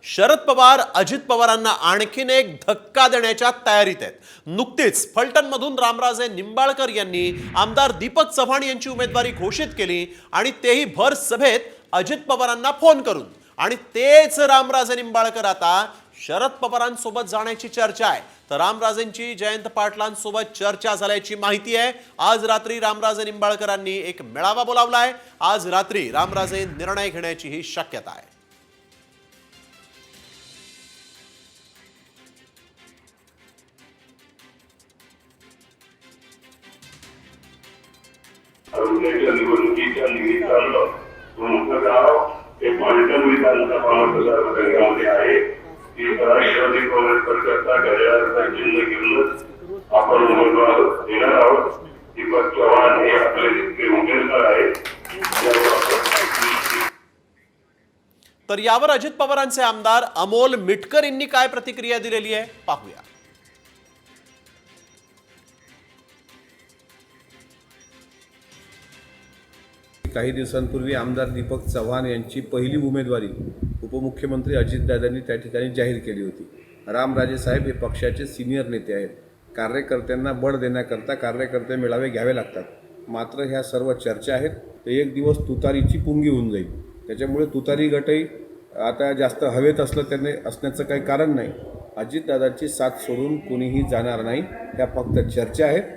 शरद पवार अजित पवारांना आणखीन एक धक्का देण्याच्या तयारीत आहेत। नुकतीच फलटणमधून रामराजे निंबाळकर यांनी आमदार दीपक चव्हाण यांची उमेदवारी घोषित केली आणि तेही भर सभेत अजित पवारांना फोन करून। आणि तेच रामराजे निंबाळकर आता शरद पवारांसोबत जाण्याची चर्चा आहे। तर रामराजेंची जयंत पाटलांसोबत चर्चा झाल्याची माहिती आहे। आज रात्री रामराजे निंबाळकरांनी एक मेळावा बोलावलाय। आज रात्री रामराजे निर्णय घेण्याची ही शक्यता आहे। निवडणुकीच्या निमित्तानं तुमचं गाव हे फलटण विधानसभा मतदारसंघामध्ये आहे। ती राष्ट्रवादी काँग्रेस पक्षाचा घड्याळाचा चिन्ह घेऊनच आपण उमेदवार देणार आहोत। दीपक चव्हाण हे आपले उमेदवार आहेत। तर यावर अजित पवारांचे आमदार अमोल मिटकर यांनी काय प्रतिक्रिया दिलेली आहे पाहूया। काही दिवसांपूर्वी आमदार दीपक चव्हाण यांची पहिली उमेदवारी उपमुख्यमंत्री अजितदादांनी त्या ठिकाणी जाहीर केली होती। रामराजे साहेब हे पक्षाचे सिनियर नेते आहेत। कार्यकर्त्यांना बळ देण्याकरता कार्यकर्ते मेळावे घ्यावे लागतात। मात्र ह्या सर्व चर्चा आहेत, तर एक दिवस तुतारीची पुंगी होऊन जाईल। त्याच्यामुळे तुतारी गटही आता जास्त हवेत असण्याचं काही कारण नाही। अजितदादांची साथ सोडून कोणीही जाणार नाही, ह्या फक्त चर्चा आहेत।